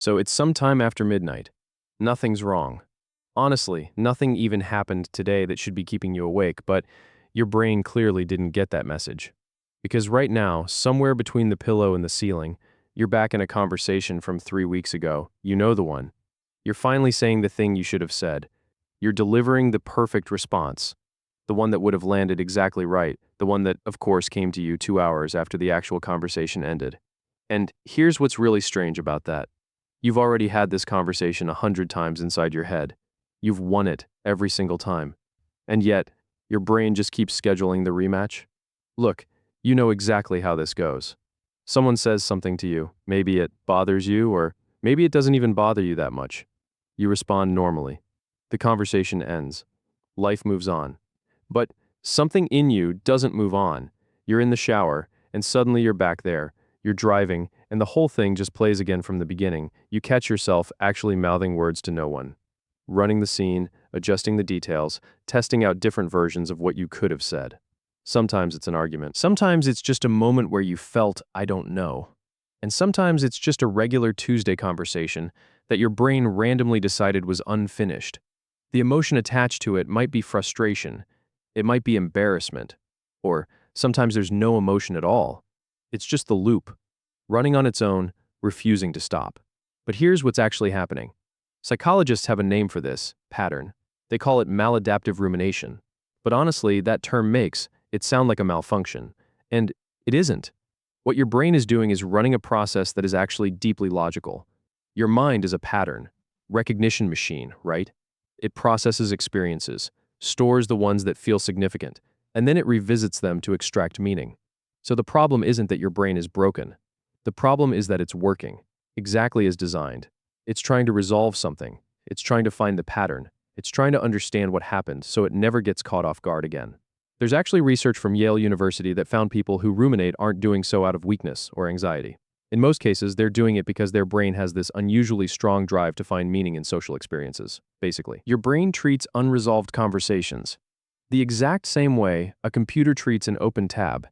So it's sometime after midnight. Nothing's wrong. Honestly, nothing even happened today that should be keeping you awake, but your brain clearly didn't get that message. Because right now, somewhere between the pillow and the ceiling, you're back in a conversation from 3 weeks ago. You know the one. You're finally saying the thing you should have said. You're delivering the perfect response. The one that would have landed exactly right. The one that, of course, came to you 2 hours after the actual conversation ended. And here's what's really strange about that. You've already had this conversation 100 times inside your head. You've won it every single time. And yet, your brain just keeps scheduling the rematch. Look, you know exactly how this goes. Someone says something to you. Maybe it bothers you, or maybe it doesn't even bother you that much. You respond normally. The conversation ends. Life moves on. But something in you doesn't move on. You're in the shower, and suddenly you're back there. You're driving, and the whole thing just plays again from the beginning. You catch yourself actually mouthing words to no one. Running the scene, adjusting the details, testing out different versions of what you could have said. Sometimes it's an argument. Sometimes it's just a moment where you felt, I don't know. And sometimes it's just a regular Tuesday conversation that your brain randomly decided was unfinished. The emotion attached to it might be frustration. It might be embarrassment. Or sometimes there's no emotion at all. It's just the loop, running on its own, refusing to stop. But here's what's actually happening. Psychologists have a name for this pattern. They call it maladaptive rumination. But honestly, that term makes it sound like a malfunction. And it isn't. What your brain is doing is running a process that is actually deeply logical. Your mind is a pattern, recognition machine, right? It processes experiences, stores the ones that feel significant, and then it revisits them to extract meaning. So the problem isn't that your brain is broken. The problem is that it's working, exactly as designed. It's trying to resolve something. It's trying to find the pattern. It's trying to understand what happened so it never gets caught off guard again. There's actually research from Yale University that found people who ruminate aren't doing so out of weakness or anxiety. In most cases, they're doing it because their brain has this unusually strong drive to find meaning in social experiences, basically. Your brain treats unresolved conversations the exact same way a computer treats an open tab.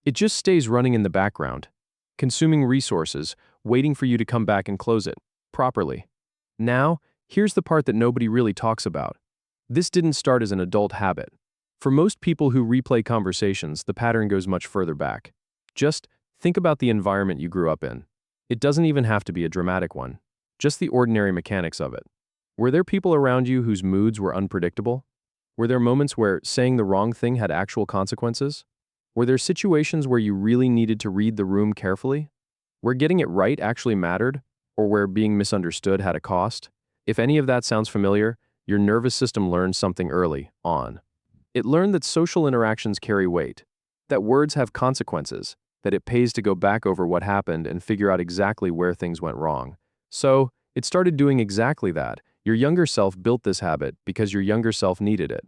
It just stays running in the background, consuming resources, waiting for you to come back and close it properly. Now, here's the part that nobody really talks about. This didn't start as an adult habit. For most people who replay conversations, the pattern goes much further back. Just think about the environment you grew up in. It doesn't even have to be a dramatic one. Just the ordinary mechanics of it. Were there people around you whose moods were unpredictable? Were there moments where saying the wrong thing had actual consequences? Were there situations where you really needed to read the room carefully? Where getting it right actually mattered? Or where being misunderstood had a cost? If any of that sounds familiar, your nervous system learned something early on. It learned that social interactions carry weight, that words have consequences, that it pays to go back over what happened and figure out exactly where things went wrong. So, it started doing exactly that. Your younger self built this habit because your younger self needed it.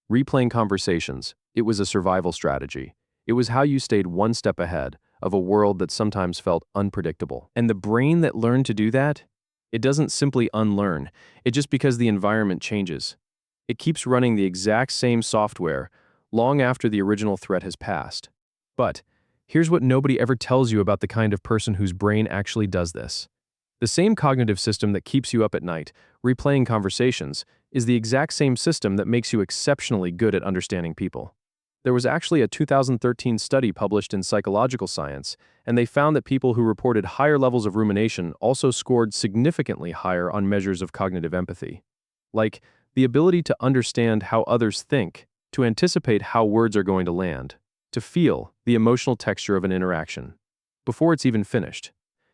Replaying conversations, it was a survival strategy. It was how you stayed one step ahead of a world that sometimes felt unpredictable. And the brain that learned to do that, it doesn't simply unlearn. It just because the environment changes. It keeps running the exact same software long after the original threat has passed. But here's what nobody ever tells you about the kind of person whose brain actually does this. The same cognitive system that keeps you up at night, replaying conversations, is the exact same system that makes you exceptionally good at understanding people. There was actually a 2013 study published in Psychological Science, and they found that people who reported higher levels of rumination also scored significantly higher on measures of cognitive empathy. Like the ability to understand how others think, to anticipate how words are going to land, to feel the emotional texture of an interaction before it's even finished.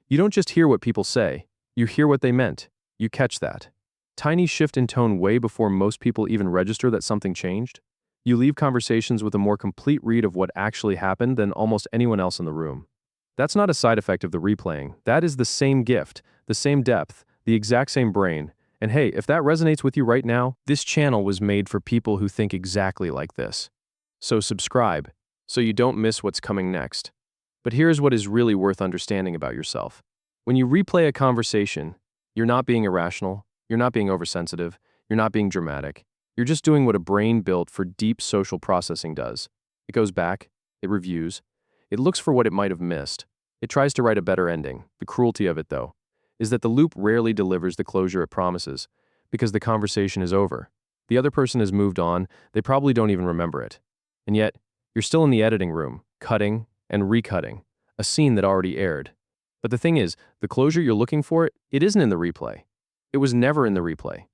You don't just hear what people say, you hear what they meant. You catch that tiny shift in tone way before most people even register that something changed. You leave conversations with a more complete read of what actually happened than almost anyone else in the room. That's not a side effect of the replaying. That is the same gift, the same depth, the exact same brain. And hey, if that resonates with you right now, this channel was made for people who think exactly like this. So subscribe, so you don't miss what's coming next. But here's what is really worth understanding about yourself. When you replay a conversation, you're not being irrational, you're not being oversensitive, you're not being dramatic. You're just doing what a brain built for deep social processing does. It goes back, it reviews, it looks for what it might have missed. It tries to write a better ending. The cruelty of it, though, is that the loop rarely delivers the closure it promises, because the conversation is over. The other person has moved on, they probably don't even remember it. And yet, you're still in the editing room, cutting and recutting, a scene that already aired. But the thing is, the closure you're looking for, it isn't in the replay. It was never in the replay.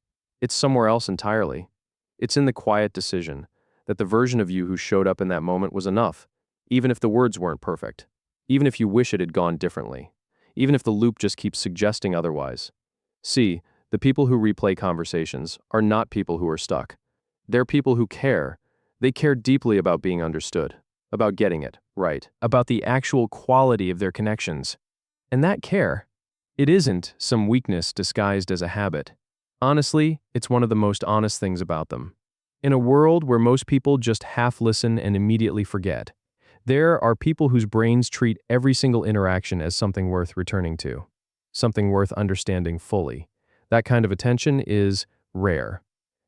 It's somewhere else entirely. It's in the quiet decision that the version of you who showed up in that moment was enough, even if the words weren't perfect, even if you wish it had gone differently, even if the loop just keeps suggesting otherwise. See, the people who replay conversations are not people who are stuck. They're people who care. They care deeply about being understood, about getting it right, about the actual quality of their connections. And that care, it isn't some weakness disguised as a habit. Honestly, it's one of the most honest things about them. In a world where most people just half listen and immediately forget, there are people whose brains treat every single interaction as something worth returning to, something worth understanding fully. That kind of attention is rare.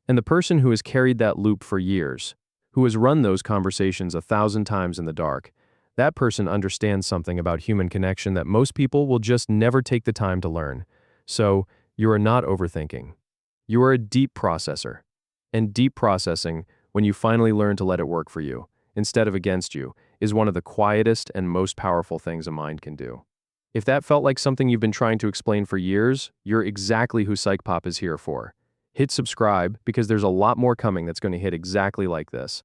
And the person who has carried that loop for years, who has run those conversations 1,000 times in the dark, that person understands something about human connection that most people will just never take the time to learn. So, you are not overthinking. You are a deep processor. And deep processing, when you finally learn to let it work for you, instead of against you, is one of the quietest and most powerful things a mind can do. If that felt like something you've been trying to explain for years, you're exactly who PsychPop is here for. Hit subscribe because there's a lot more coming that's going to hit exactly like this.